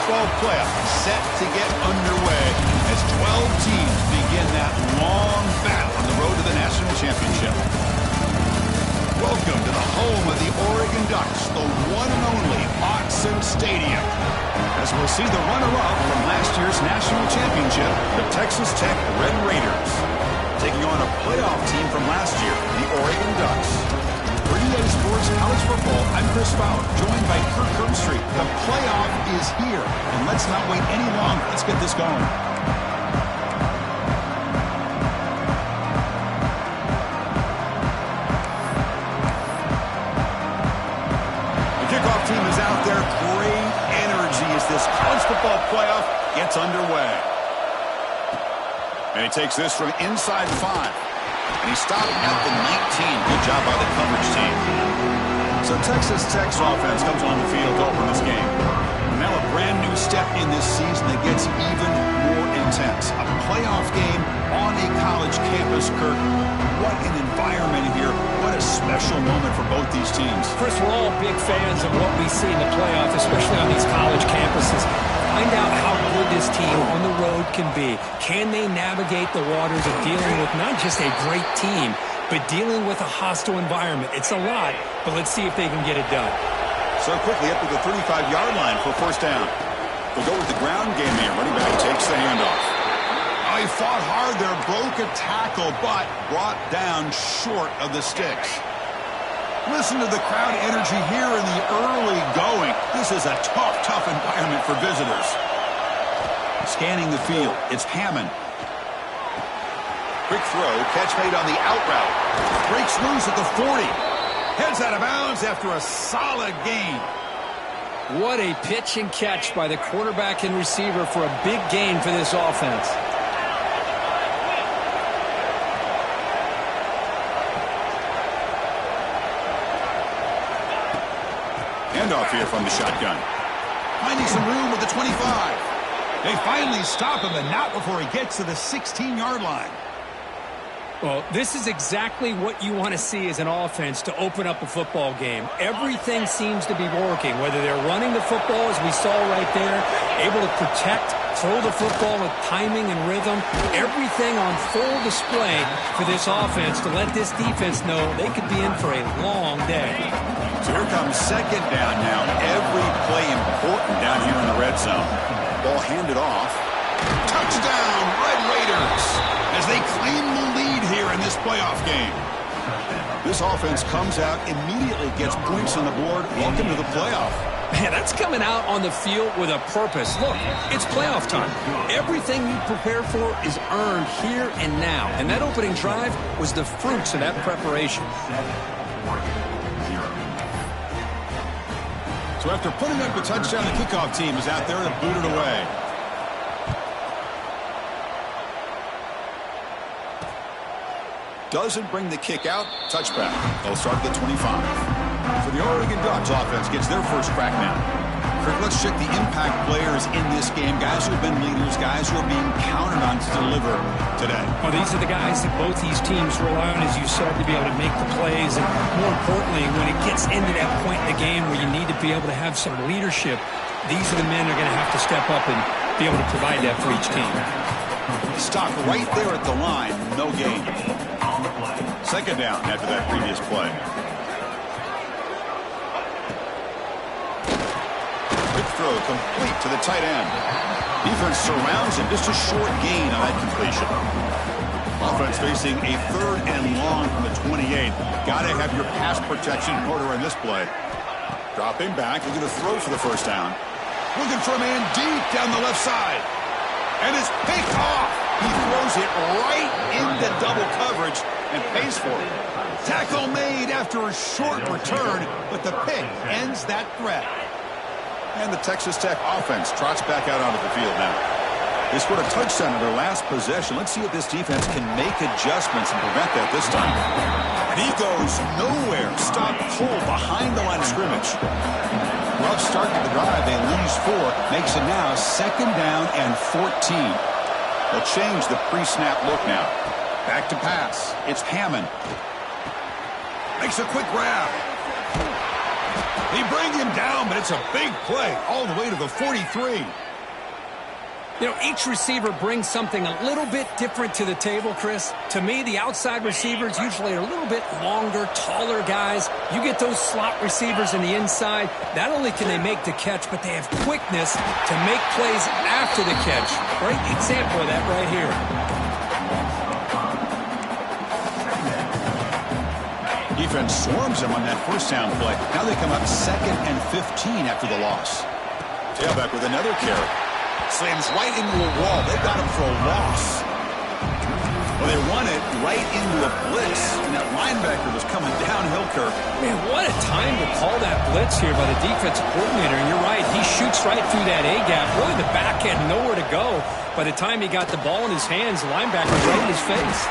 football playoff set to get underway as 12 teams begin that long battle on the road to the national championship. Welcome to the home of the Oregon Ducks, the one and only Autzen Stadium. As we'll see the runner-up from last year's national championship, the Texas Tech Red Raiders, taking on a playoff team from last year, the Oregon Ducks. For EA Sports College Football, I'm Chris Fowler, joined by Kirk Herbstreit. The playoff is here, and let's not wait any longer. Let's get this going. The kickoff team is out there. Great energy as this college football playoff gets underway. And he takes this from inside 5. And he stopped at the 19. Good job by the coverage team. So Texas Tech's offense comes on the field to open this game. Now a brand new step in this season that gets even more intense. A playoff game on a college campus, Kirk. What an environment here. What a special moment for both these teams. Chris, we're all big fans of what we see in the playoff, especially on these college campuses. Find out how good this team on the road can be. Can they navigate the waters of dealing with not just a great team, but dealing with a hostile environment? It's a lot, but let's see if they can get it done. So quickly up to the 35-yard line for first down. They'll go with the ground game here. Running back takes the handoff. Oh, he fought hard there, broke a tackle, but brought down short of the sticks. Listen to the crowd energy here in the early going. This is a tough environment for visitors. Scanning the field, it's Hammond. Quick throw, catch made on the out route. Breaks loose at the 40. Heads out of bounds after a solid gain. What a pitch and catch by the quarterback and receiver for a big gain for this offense. Handoff here from the shotgun. Finding some room with the 25. They finally stop him, and not before he gets to the 16-yard line. Well, this is exactly what you want to see as an offense to open up a football game. Everything seems to be working, whether they're running the football, as we saw right there, able to protect, throw the football with timing and rhythm. Everything on full display for this offense to let this defense know they could be in for a long day. So here comes second down now. Every play important down here in the red zone. Ball handed off. Touchdown, Red Raiders, as they claim the lead here in this playoff game. This offense comes out, immediately gets points on the board. Welcome to the playoff. Man, that's coming out on the field with a purpose. Look, it's playoff time. Everything you prepare for is earned here and now. And that opening drive was the fruits of that preparation. So after putting up a touchdown, the kickoff team is out there to boot it away. Doesn't bring the kick out. Touchback. They'll start at the 25. So the Oregon Ducks offense gets their first crack now. Kirk, let's check the impact players in this game. Guys who have been leaders, guys who are being counted on to deliver today. Well, these are the guys that both these teams rely on, as you said, to be able to make the plays. And more importantly, when it gets into that point in the game where you need to be able to have some leadership, these are the men that are going to have to step up and be able to provide that for each team. Stock right there at the line. No gain. Second down after that previous play. Quick throw complete to the tight end. Defense surrounds him. Just a short gain on that completion. Offense facing a third and long from the 28. Got to have your pass protection in order in this play. Dropping back. Looking to throw for the first down. Looking for a man deep down the left side. And it's picked off. He throws it right into double coverage and pays for it. Tackle made after a short return, but the pick ends that threat. And the Texas Tech offense trots back out onto the field now. They scored a touchdown in their last possession. Let's see if this defense can make adjustments and prevent that this time. And he goes nowhere. Stop pull behind the line of scrimmage. Rough start to the drive. They lose 4. Makes it now second down and 14. They'll change the pre-snap look now. Back to pass. It's Hammond. Makes a quick grab. They bring him down, but it's a big play all the way to the 43. You know, each receiver brings something a little bit different to the table, Chris. To me, the outside receivers usually are a little bit longer, taller guys. You get those slot receivers in the inside, not only can they make the catch, but they have quickness to make plays after the catch. Great example of that right here. Defense swarms him on that first down play. Now they come up 2nd and 15 after the loss. Tailback with another carry. Slams right into a wall. They got him for a loss. Well, they run it right into a blitz, and that linebacker was coming downhill, Kirk. Man, what a time to call that blitz here by the defensive coordinator. And you're right, he shoots right through that A-gap. Really, the back had nowhere to go. By the time he got the ball in his hands, the linebacker was right in his face.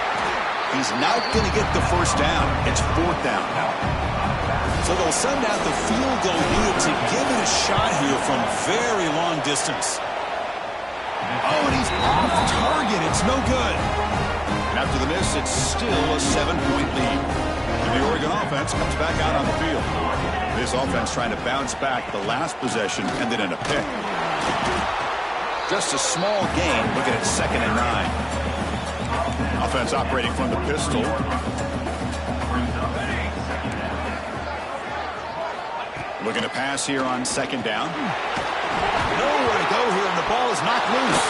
He's not going to get the first down. It's 4th down now. So they'll send out the field goal unit to give it a shot here from very long distance. Oh, and he's off target. It's no good. After the miss, it's still a 7-point lead. And the Oregon offense comes back out on the field. This offense trying to bounce back. The last possession ended in a pick. Just a small gain. Looking at 2nd and 9. Offense operating from the pistol. Looking to pass here on 2nd down. Nowhere to go here, and the ball is knocked loose.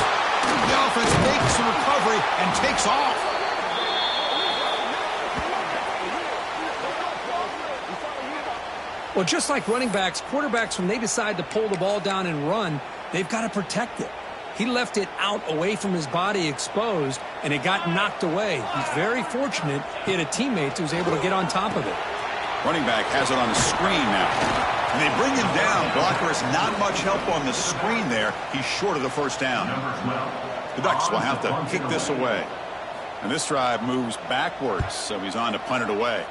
The offense makes the recovery and takes off. Well, just like running backs, quarterbacks, when they decide to pull the ball down and run, they've got to protect it. He left it out away from his body exposed, and it got knocked away. He's very fortunate he had a teammate who was able to get on top of it. Running back has it on the screen now. And they bring him down. Blocker is not much help on the screen there. He's short of the first down. The Ducks will have to kick this away. And this drive moves backwards, so he's on to punt it away.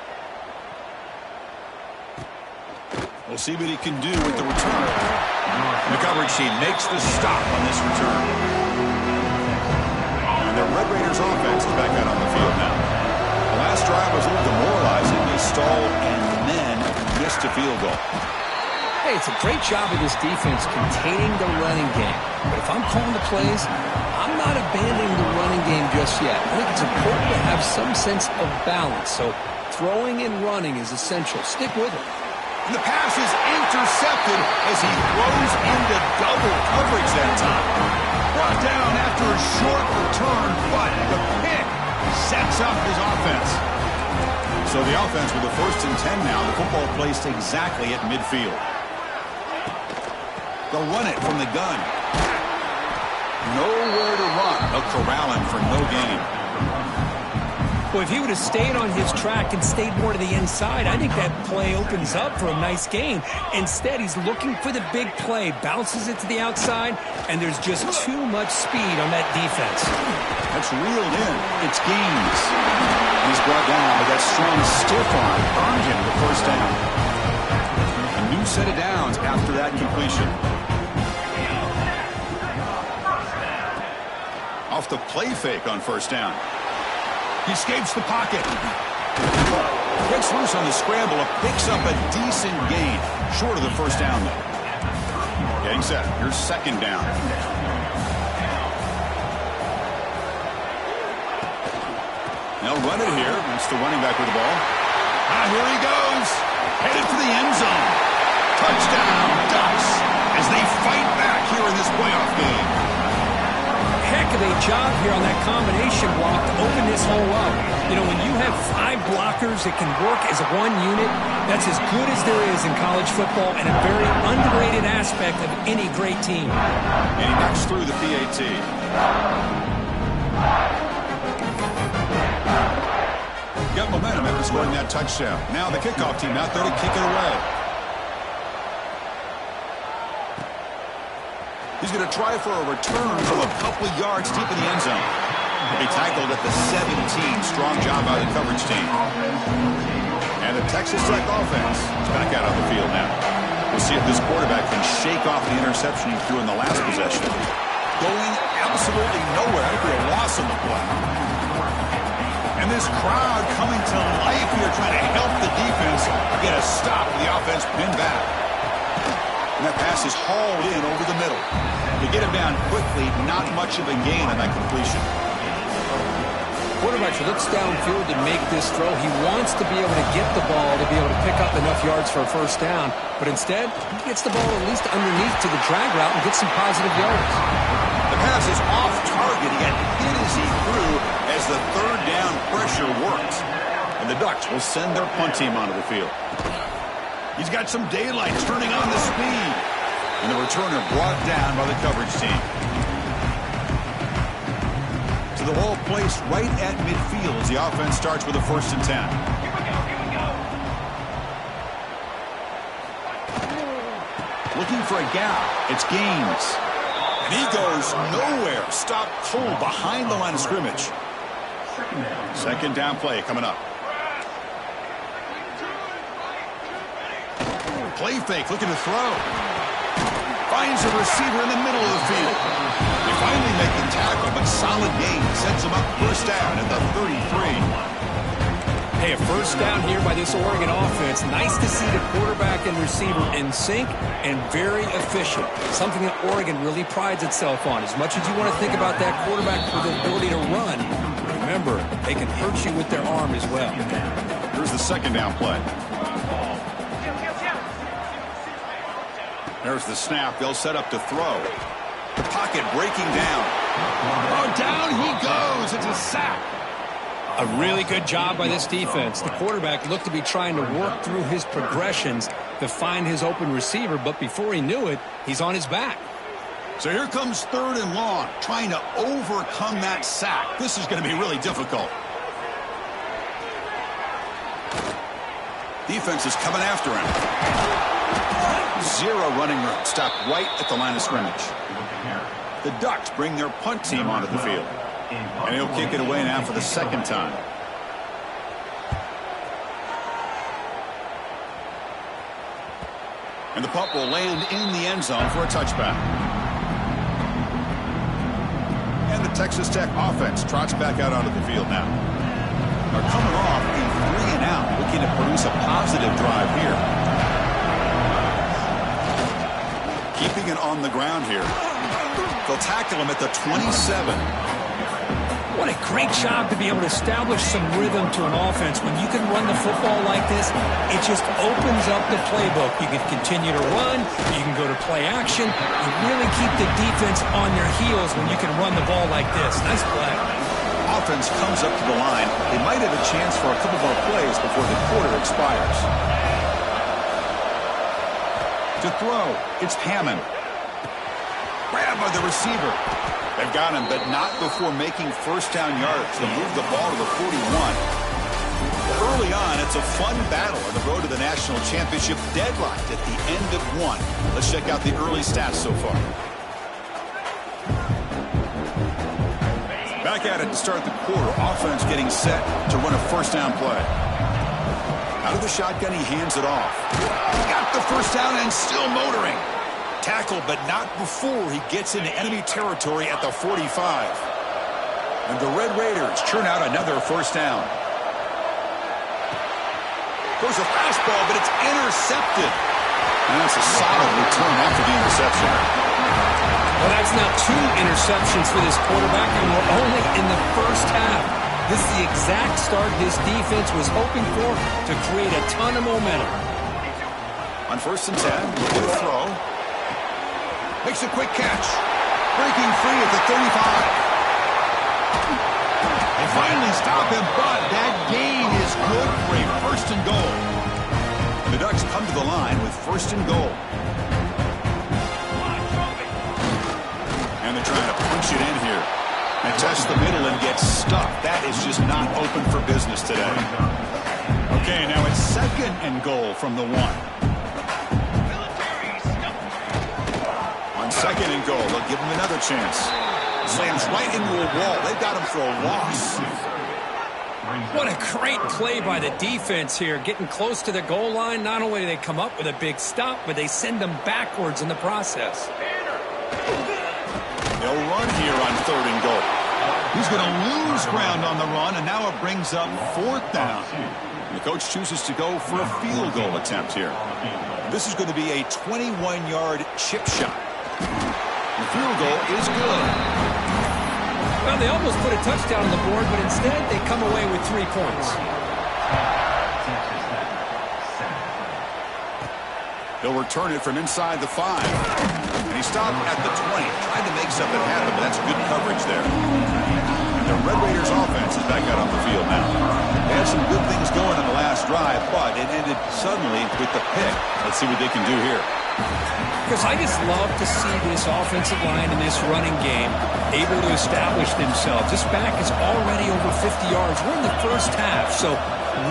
We'll see what he can do with the return. And the coverage team makes the stop on this return. And the Red Raiders offense is back out on the field now. The last drive was a little demoralizing. They stalled and then missed a field goal. Hey, it's a great job of this defense containing the running game. But if I'm calling the plays, I'm not abandoning the running game just yet. I think it's important to have some sense of balance. So throwing and running is essential. Stick with it. And the pass is intercepted as he throws into double coverage that time. Brought down after a short return, but the pick sets up his offense. So the offense with the 1st and 10 now. The football placed exactly at midfield. They'll run it from the gun. Nowhere to run. They'll corral him for no gain. Well, if he would have stayed on his track and stayed more to the inside, I think that play opens up for a nice gain. Instead, he's looking for the big play, bounces it to the outside, and there's just too much speed on that defense. That's reeled in. It's Gaines. He's brought down with that strong stiff arm. Earned him the first down. A new set of downs after that completion. Off the play fake on first down. He escapes the pocket. Gets loose on the scramble. Picks up a decent gain. Short of the first down, though. Getting set. Here's 2nd down. They'll run it here. That's the running back with the ball. Here he goes. Headed for the end zone. Touchdown, Ducks, as they fight back here in this playoff game. Heck of a job here on that combination block to open this hole up. You know, when you have 5 blockers that can work as one unit, that's as good as there is in college football and a very underrated aspect of any great team. And he knocks through the PAT. Got momentum after scoring that touchdown. Now the kickoff team out there to kick it away. He's going to try for a return from a couple of yards deep in the end zone. He tackled at the 17. Strong job by the coverage team. And the Texas Tech offense is back out on the field now. We'll see if this quarterback can shake off the interception he threw in the last possession. Going absolutely nowhere. That'd be a loss on the play. And And this crowd coming to life here, trying to help the defense get a stop. The offense pinned back. And that pass is hauled in over the middle. To get him down quickly, not much of a gain on that completion. Quarterback looks downfield to make this throw. He wants to be able to get the ball to be able to pick up enough yards for a first down. But instead, he gets the ball at least underneath to the drag route and gets some positive yards. The pass is off target. He got hit as he threw as the third down pressure worked. And the Ducks will send their punt team onto the field. He's got some daylight, turning on the speed. And the returner brought down by the coverage team. To the ball placed right at midfield as the offense starts with a 1st and 10. Looking for a gap. It's Gaines. And he goes nowhere. Stop cold behind the line of scrimmage. 2nd down play coming up. Play fake, looking to throw. Finds a receiver in the middle of the field. They finally make the tackle, but solid gain sends them up 1st down at the 33. Hey, a 1st down here by this Oregon offense. Nice to see the quarterback and receiver in sync and very efficient. Something that Oregon really prides itself on. As much as you want to think about that quarterback for the ability to run, remember, they can hurt you with their arm as well. Here's the 2nd down play. There's the snap. They'll set up to throw. The pocket breaking down. Oh, down he goes. It's a sack. A really good job by this defense. The quarterback looked to be trying to work through his progressions to find his open receiver, but before he knew it, he's on his back. So here comes 3rd and long, trying to overcome that sack. This is going to be really difficult. Defense is coming after him. 0 running room. Stopped right at the line of scrimmage. The Ducks bring their punt team onto the field. And he'll kick it away now for the 2nd time. And the punt will land in the end zone for a touchback. And the Texas Tech offense trots back out onto the field now. They're coming off a 3-and-out, looking to produce a positive drive here. Keeping it on the ground here. They'll tackle him at the 27. What a great job to be able to establish some rhythm to an offense. When you can run the football like this, it just opens up the playbook. You can continue to run. You can go to play action. You really keep the defense on their heels when you can run the ball like this. Nice play. Offense comes up to the line. They might have a chance for a couple more plays before the quarter expires. To throw, it's Hammond. Grab by the receiver. They've got him, but not before making 1st down yards. They'll move the ball to the 41. Early on, it's a fun battle on the road to the national championship, deadlocked at the end of 1. Let's check out the early stats so far. Back at it to start the quarter. Offense getting set to run a 1st down play. Out of the shotgun, he hands it off. Got the 1st down and still motoring. Tackle, but not before he gets into enemy territory at the 45. And the Red Raiders churn out another 1st down. Goes a fastball, but it's intercepted. And that's a solid return after the interception. Well, that's now 2 interceptions for this quarterback, and we're only in the 1st half. This is the exact start this defense was hoping for to create a ton of momentum. On 1st and 10, looking to throw. Makes a quick catch. Breaking free at the 35. They finally stop him, but that gain is good for a 1st and goal. And the Ducks come to the line with 1st and goal. And they're trying to punch it in here. And test the middle and get stuck. That is just not open for business today. Okay, now it's 2nd and goal from the 1. 2nd and goal. They'll give him another chance. Slams right into a wall. They've got him for a loss. What a great play by the defense here. Getting close to the goal line. Not only do they come up with a big stop, but they send them backwards in the process. They'll run here on 3rd and goal. He's going to lose ground on the run, and now it brings up 4th down. The coach chooses to go for a field goal attempt here. This is going to be a 21-yard chip shot. The field goal is good. Well, they almost put a touchdown on the board, but instead they come away with 3 points. He'll return it from inside the 5. And he stopped at the 20. Tried to make something happen, but that's good coverage there. And the Red Raiders offense is back out on the field now. They had some good things going in the last drive, but it ended suddenly with the pick. Let's see what they can do here. Because I just love to see this offensive line in this running game able to establish themselves. This back is already over 50 yards. We're in the first half, so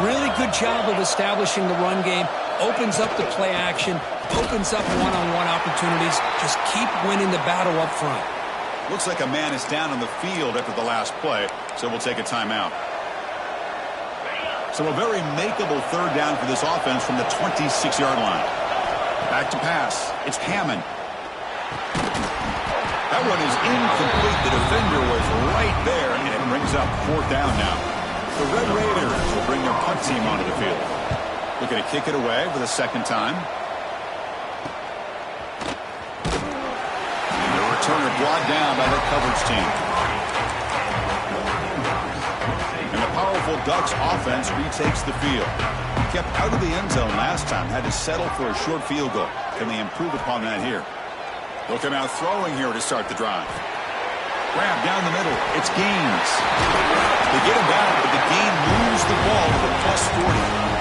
really good job of establishing the run game. Opens up the play action, opens up one-on-one opportunities. Just keep winning the battle up front. Looks like a man is down on the field after the last play, so we'll take a timeout. So a very makeable 3rd down for this offense from the 26-yard line. Back to pass. It's Hammond. That one is incomplete. The defender was right there, and it brings up 4th down now. The Red Raiders will bring their punt team onto the field. Looking to kick it away for the 2nd time. And the returner brought down by the coverage team. And the powerful Ducks offense retakes the field. Kept out of the end zone last time. Had to settle for a short field goal. Can they improve upon that here? They'll come out throwing here to start the drive. Grab down the middle. It's Gaines. They get him back, but the Gain moves the ball to the +40.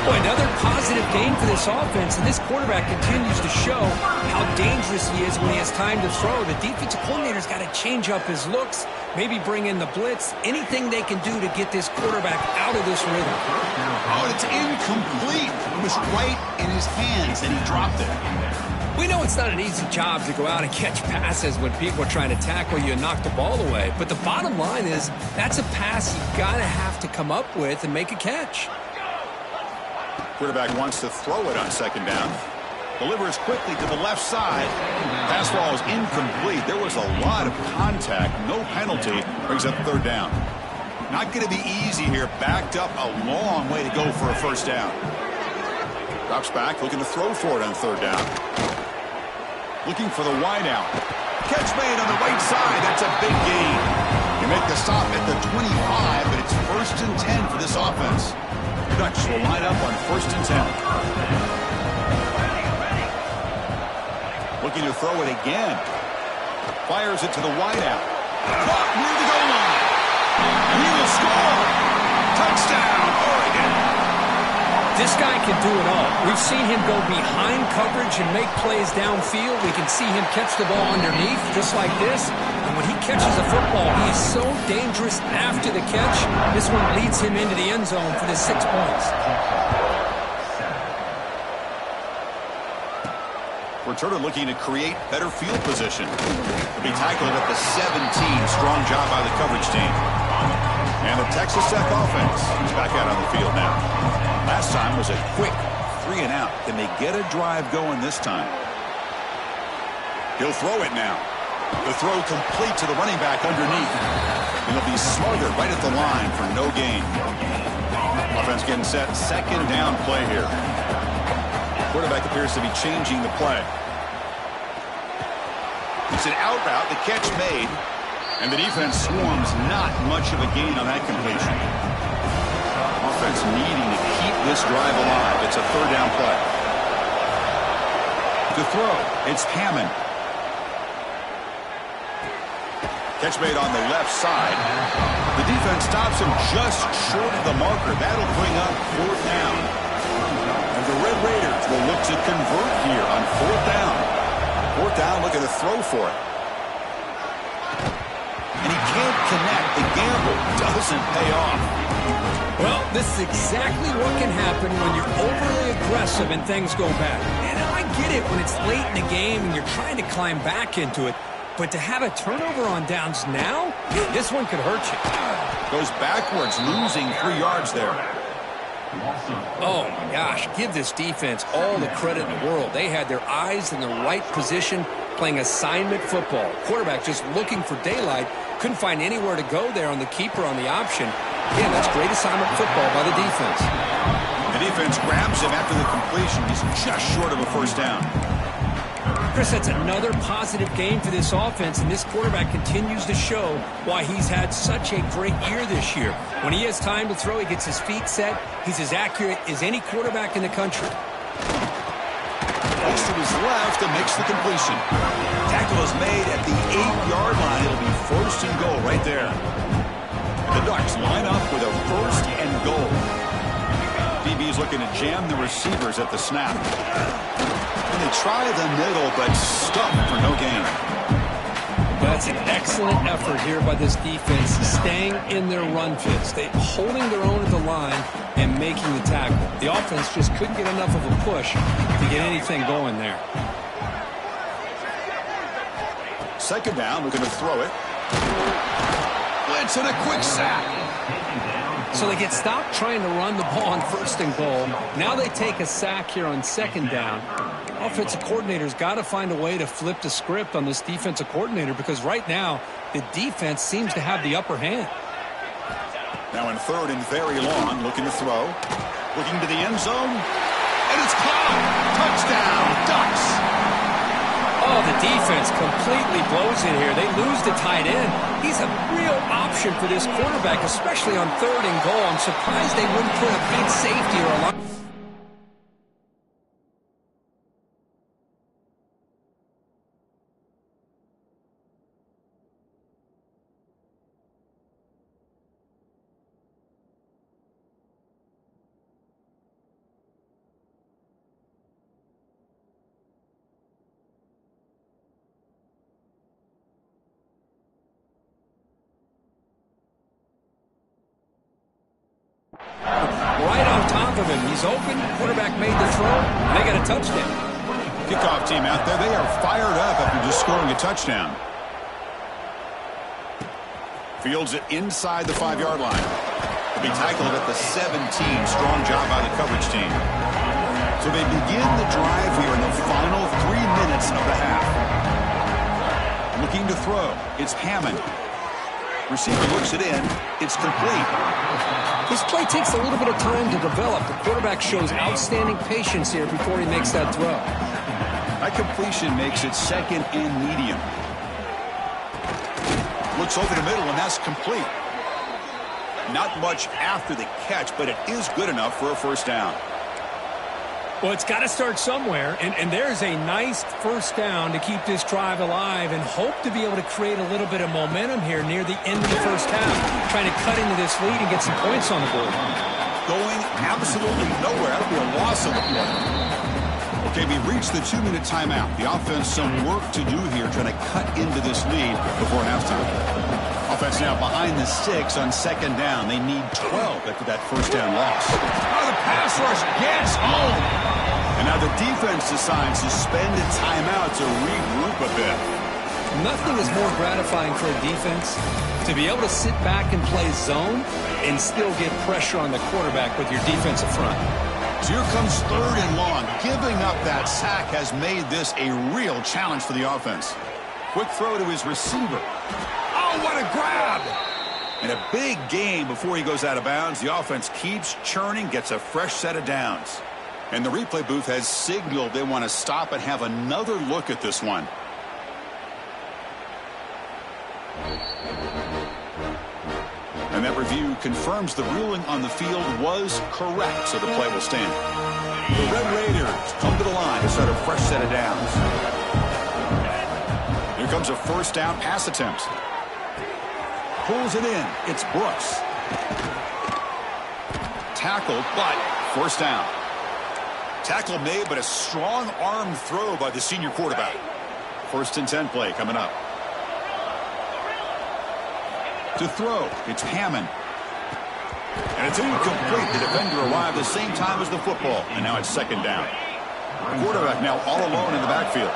Boy, another positive gain for this offense, and this quarterback continues to show how dangerous he is when he has time to throw. The defensive coordinator's got to change up his looks, maybe bring in the blitz, anything they can do to get this quarterback out of this rhythm. Oh, it's incomplete. It was right in his hands, and he dropped it. We know it's not an easy job to go out and catch passes when people are trying to tackle you and knock the ball away. But the bottom line is that's a pass you got to have to come up with and make a catch. Quarterback wants to throw it on 2nd down. Delivers quickly to the left side. Pass ball is incomplete. There was a lot of contact. No penalty. Brings up 3rd down. Not going to be easy here. Backed up a long way to go for a 1st down. Drops back, looking to throw for it on 3rd down. Looking for the wide out. Catch made on the right side. That's a big gain. You make the stop at the 25, but it's 1st and 10 for this offense. Ducks will line up on 1st and 10. Looking to throw it again. Fires it to the wideout. Caught near the goal line. And he will score. Touchdown, Oregon. This guy can do it all. We've seen him go behind coverage and make plays downfield. We can see him catch the ball underneath, just like this. And when he catches a football, he is so dangerous after the catch. This one leads him into the end zone for the 6 points. Returner looking to create better field position. He'll be tackled at the 17. Strong job by the coverage team. And the Texas Tech offense is back out on the field now. Last time was a quick 3 and out. Can they get a drive going this time? He'll throw it now. The throw complete to the running back underneath. And he'll be smothered right at the line for no gain. Offense getting set. 2nd down play here. Quarterback appears to be changing the play. It's an out route. The catch made. And the defense swarms. Not much of a gain on that completion. Offense needing to keep this drive alive. It's a 3rd down play. To throw, it's Hammond. Catch made on the left side. The defense stops him just short of the marker. That'll bring up 4th down. And the Red Raiders will look to convert here on 4th down. 4th down, looking to throw for it. And he can't connect. The gamble doesn't pay off. Well, this is exactly what can happen when you're overly aggressive and things go bad. And I get it when it's late in the game and you're trying to climb back into it. But to have a turnover on downs now, this one could hurt you. Goes backwards, losing 3 yards there. Oh, my gosh. Give this defense all the credit in the world. They had their eyes in the right position playing assignment football. Quarterback just looking for daylight. Couldn't find anywhere to go there on the keeper on the option. Again, that's great assignment football by the defense. The defense grabs him after the completion. He's just short of a first down. Chris, that's another positive game for this offense, and this quarterback continues to show why he's had such a great year this year. When he has time to throw, he gets his feet set. He's as accurate as any quarterback in the country. Looks to his left and makes the completion. Tackle is made at the 8-yard line. It'll be first and goal right there. The Ducks line up with a first and goal. DB's looking to jam the receivers at the snap. And they try the middle, but stuck for no gain. That's an excellent effort here by this defense, staying in their run fits. They holding their own at the line and making the tackle. The offense just couldn't get enough of a push to get anything going there. Second down, we're going to throw it. Blitz and a quick sack. So they get stopped trying to run the ball on first and goal. Now they take a sack here on second down. Offensive coordinator's got to find a way to flip the script on this defensive coordinator because right now the defense seems to have the upper hand. Now in third and very long, looking to throw. Looking to the end zone. And it's caught. Touchdown, Ducks. Oh, the defense completely blows it here. They lose the tight end. He's a real option for this quarterback, especially on third and goal. I'm surprised they wouldn't put a big safety or a line. Right on top of him. He's open. Quarterback made the throw. And they got a touchdown. Kickoff team out there. They are fired up after just scoring a touchdown. Fields it inside the 5-yard line. He'll be tackled at the 17. Strong job by the coverage team. So they begin the drive here in the final 3 minutes of the half. Looking to throw. It's Hammond. Receiver looks it in. It's complete. This play takes a little bit of time to develop. The quarterback shows outstanding patience here before he makes that throw. That completion makes it second and medium. Looks over the middle, and that's complete. Not much after the catch, but it is good enough for a first down. Well, it's got to start somewhere, and there's a nice first down to keep this drive alive and hope to be able to create a little bit of momentum here near the end of the first half, trying to cut into this lead and get some points on the board. Going absolutely nowhere. That'll be a loss of the play. Okay, we reached the 2-minute timeout. The offense some work to do here, trying to cut into this lead before halftime. Offense now behind the 6 on second down. They need 12 after that first down loss. Oh, the pass rush gets home. And now the defense decides to spend a timeout to regroup a bit. Nothing is more gratifying for a defense to be able to sit back and play zone and still get pressure on the quarterback with your defensive front. So here comes third and long. Giving up that sack has made this a real challenge for the offense. Quick throw to his receiver. Oh, what a grab! And a big gain before he goes out of bounds. The offense keeps churning, gets a fresh set of downs. And the replay booth has signaled they want to stop and have another look at this one. And that review confirms the ruling on the field was correct, so the play will stand. The Red Raiders come to the line to start a fresh set of downs. Here comes a first down pass attempt. Pulls it in. It's Brooks. Tackled, but first down. Tackle made, but a strong arm throw by the senior quarterback. First and 10 play coming up. To throw, it's Hammond. And it's incomplete. The defender arrived the same time as the football, and now it's second down. The quarterback now all alone in the backfield.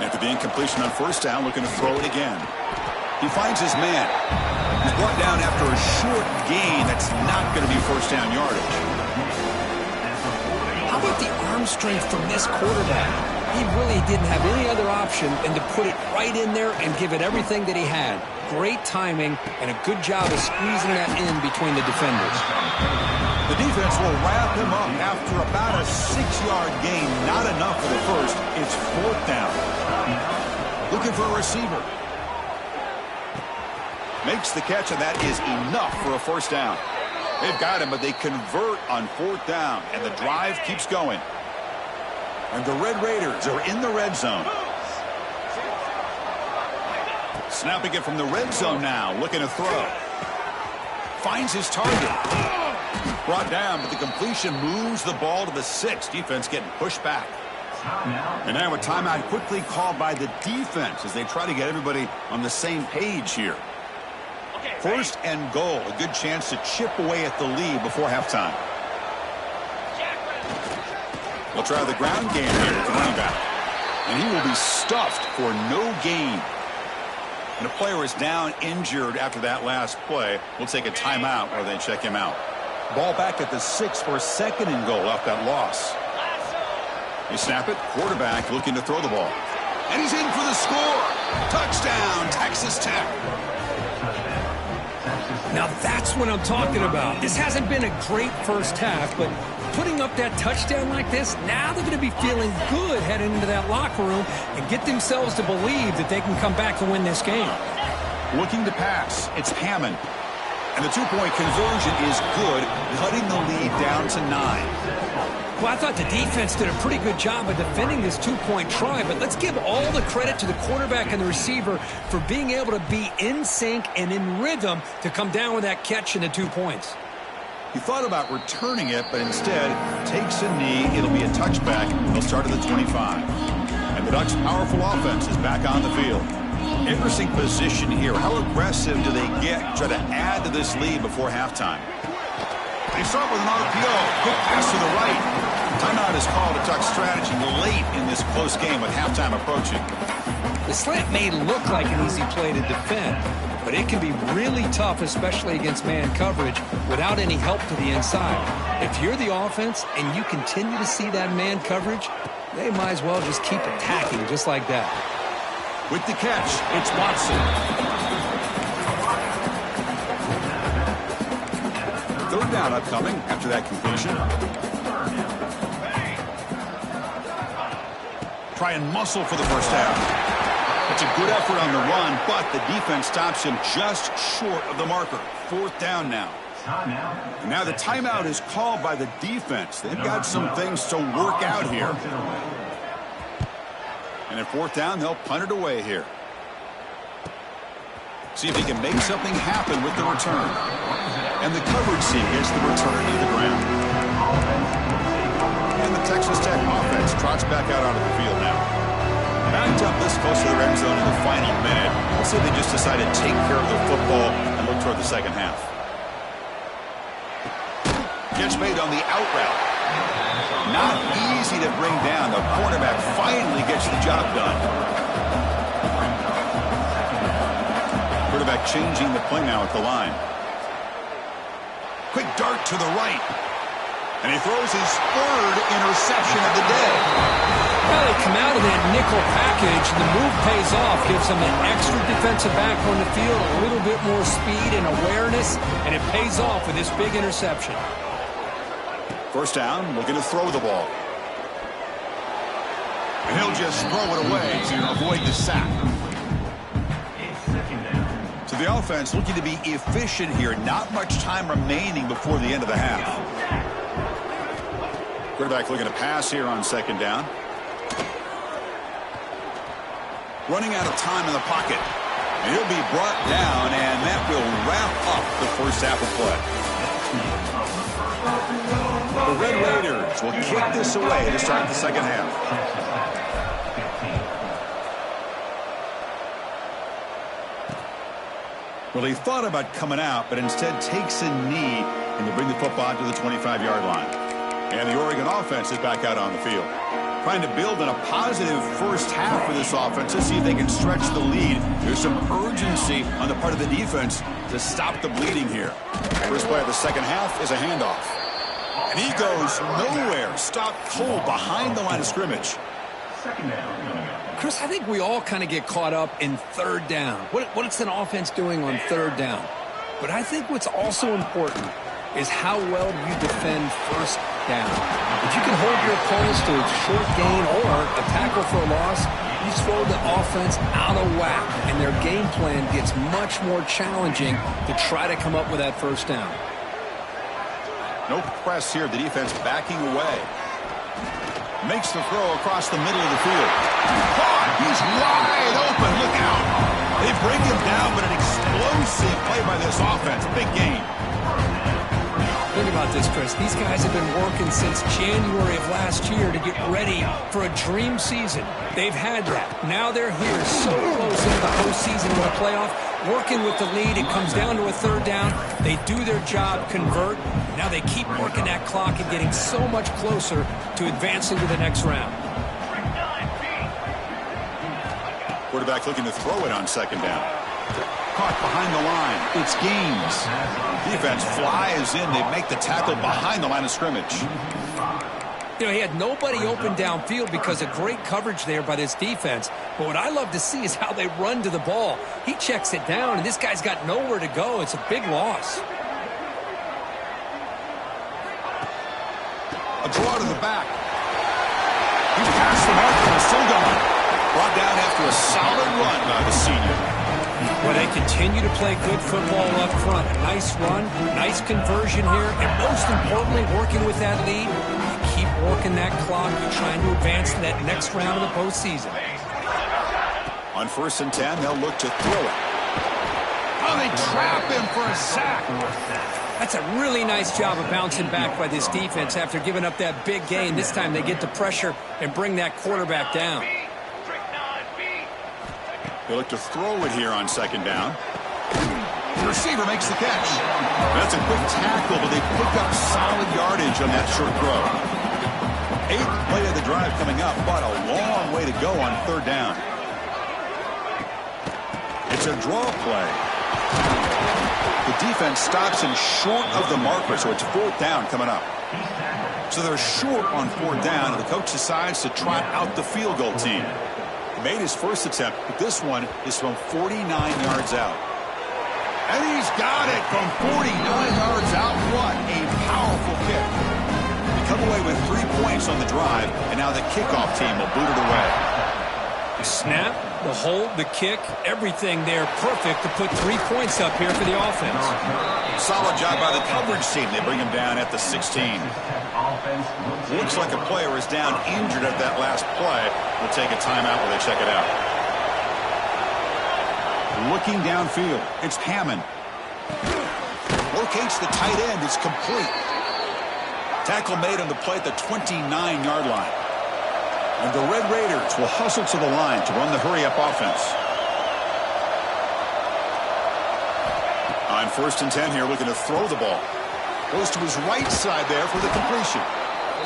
After the incompletion on first down, looking to throw it again. He finds his man. He's brought down after a short gain. That's not going to be first down yardage. How about the arm strength from this quarterback? He really didn't have any other option than to put it right in there and give it everything that he had. Great timing and a good job of squeezing that in between the defenders. The defense will wrap him up after about a 6-yard gain. Not enough for the first. It's 4th down. Looking for a receiver. Makes the catch, and that is enough for a 1st down. They've got him, but they convert on 4th down, and the drive keeps going. And the Red Raiders are in the red zone. Snapping it from the red zone now, looking to throw. Finds his target. Brought down, but the completion moves the ball to the 6. Defense getting pushed back. And now a timeout quickly called by the defense as they try to get everybody on the same page here. 1st and goal, a good chance to chip away at the lead before halftime. They'll try the ground game here with the running back. And he will be stuffed for no gain. And the player is down injured after that last play. We'll take a timeout while they check him out. Ball back at the 6 for a 2nd and goal off that loss. They snap it. Quarterback looking to throw the ball. And he's in for the score. Touchdown, Texas Tech. Now that's what I'm talking about. This hasn't been a great first half, but putting up that touchdown like this, now they're going to be feeling good heading into that locker room and get themselves to believe that they can come back and win this game. Looking to pass. It's Hammond. And the 2-point conversion is good, cutting the lead down to 9. Well, I thought the defense did a pretty good job of defending this 2-point try, but let's give all the credit to the quarterback and the receiver for being able to be in sync and in rhythm to come down with that catch and the 2 points. He thought about returning it, but instead takes a knee. It'll be a touchback. They'll start at the 25. And the Ducks' powerful offense is back on the field. Interesting position here. How aggressive do they get to try to add to this lead before halftime? They start with an RPO. Quick pass to the right. Timeout is called a Duck strategy late in this close game with halftime approaching. The slant may look like an easy play to defend, but it can be really tough, especially against man coverage, without any help to the inside. If you're the offense and you continue to see that man coverage, they might as well just keep attacking just like that. With the catch, it's Watson. 3rd down upcoming after that completion. Try and muscle for the 1st down. It's a good effort on the run, but the defense stops him just short of the marker. 4th down now. And now the timeout is called by the defense. They've got some things to work out here. And at 4th down, they'll punt it away here. See if he can make something happen with the return. And the coverage team gets the return to the ground. And the Texas Tech offense trots back out onto the field now. Backed up this close to the red zone in the final minute. We'll see if they just decide to take care of the football and look toward the 2nd half. Catch made on the out route. Not easy to bring down. The cornerback finally gets the job done. Quarterback changing the play now at the line. Quick dart to the right. And he throws his 3rd interception of the day. Well, they come out of that nickel package, and the move pays off, gives them an extra defensive back on the field, a little bit more speed and awareness, and it pays off with this big interception. 1st down, looking to throw the ball. And he'll just throw it away to avoid the sack. So the offense looking to be efficient here. Not much time remaining before the end of the half. Quarterback looking to pass here on 2nd down. Running out of time in the pocket. And he'll be brought down, and that will wrap up the 1st half of play. The Red Raiders will kick this away to start the 2nd half. Well, he thought about coming out, but instead takes a knee, and they bring the football to the 25-yard line. And the Oregon offense is back out on the field. Trying to build in a positive 1st half for this offense to see if they can stretch the lead. There's some urgency on the part of the defense to stop the bleeding here. First play of the 2nd half is a handoff. And he goes nowhere. Stopped cold behind the line of scrimmage. Chris, I think we all kind of get caught up in third down. What's an offense doing on third down? But I think what's also important is how well you defend first down. If you can hold your opponents to a short gain or a tackle for a loss, you throw the offense out of whack, and their game plan gets much more challenging to try to come up with that first down. No press here. The defense backing away. Makes the throw across the middle of the field. Caught! He's wide open. Look out. They bring him down, but an explosive play by this offense. Big game. Think about this, Chris. These guys have been working since January of last year to get ready for a dream season. They've had that. Now they're here so close into the postseason in the playoff, working with the lead. It comes down to a third down. They do their job, convert. Now they keep working that clock and getting so much closer to advancing to the next round. Quarterback looking to throw it on second down. Caught behind the line. It's Gaines. Defense flies in. They make the tackle behind the line of scrimmage. You know, he had nobody open downfield because of great coverage there by this defense. But what I love to see is how they run to the ball. He checks it down, and this guy's got nowhere to go. It's a big loss. A draw to the back. He's past the mark and still gone. Brought down after a solid run by the senior. Well, they continue to play good football up front. A nice run, nice conversion here, and most importantly, working with that lead, you keep working that clock. You're trying to advance to that next round of the postseason. On 1st and 10, they'll look to throw it. Oh, they trap him for a sack. That's a really nice job of bouncing back by this defense after giving up that big gain. This time they get the pressure and bring that quarterback down. They look to throw it here on second down. The receiver makes the catch. That's a quick tackle, but they pick up solid yardage on that short throw. 8th play of the drive coming up, but a long way to go on third down. It's a draw play. The defense stops him short of the marker, so it's 4th down coming up. So they're short on 4th down, and the coach decides to trot out the field goal team. He made his first attempt, but this one is from 49 yards out. And he's got it from 49 yards out. What a powerful kick. They come away with 3 points on the drive, and now the kickoff team will boot it away. The snap, the hold, the kick, everything there perfect to put 3 points up here for the offense. Solid job by the coverage team. They bring him down at the 16. Looks like a player is down injured at that last play. We'll take a timeout while they check it out. Looking downfield, it's Hammond. Locates the tight end. It's complete. Tackle made on the play at the 29-yard line. And the Red Raiders will hustle to the line to run the hurry-up offense. On 1st and 10 here, looking to throw the ball. Goes to his right side there for the completion.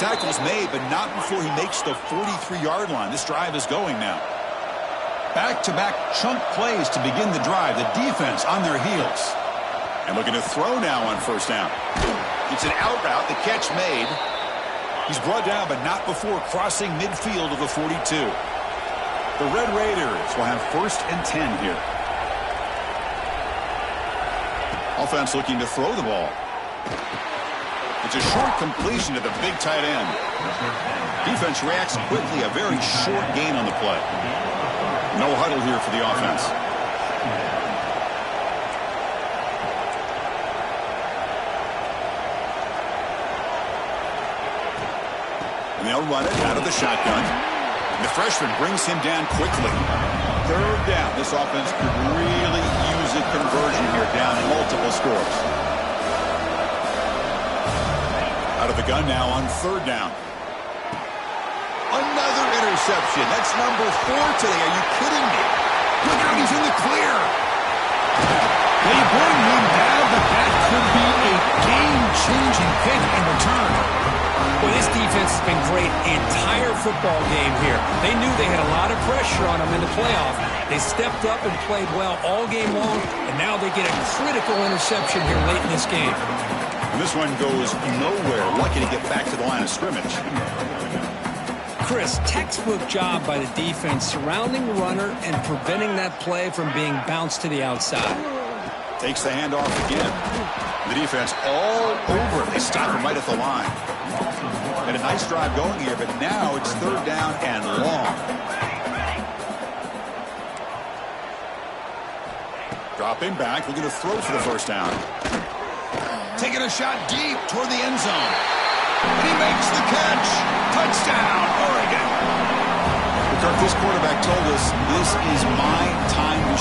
Tackle's made, but not before he makes the 43-yard line. This drive is going now. Back-to-back chunk plays to begin the drive. The defense on their heels. And looking to throw now on 1st down. It's an out route. The catch made. He's brought down, but not before crossing midfield of the 42. The Red Raiders will have 1st and 10 here. Offense looking to throw the ball. It's a short completion to the big tight end. Defense reacts quickly. A very short gain on the play. No huddle here for the offense. And they'll run it out of the shotgun. And the freshman brings him down quickly. 3rd down. This offense could really use a conversion here, down multiple scores. Out of the gun now on 3rd down. Another interception. That's number 4 today. Are you kidding me? Look out, he's in the clear. They bring him down, but that could be a game-changing pick in return. Well, this defense has been great the entire football game here. They knew they had a lot of pressure on them in the playoff. They stepped up and played well all game long, and now they get a critical interception here late in this game. And this one goes nowhere. Lucky to get back to the line of scrimmage. Chris, textbook job by the defense surrounding the runner and preventing that play from being bounced to the outside. Takes the handoff again. The defense all over it. They stop him right at the line. Had a nice drive going here, but now it's third down and long. Dropping back, looking to throw for the first down. Taking a shot deep toward the end zone. And he makes the catch. Touchdown, Oregon. Kirk, this quarterback told us this is my time to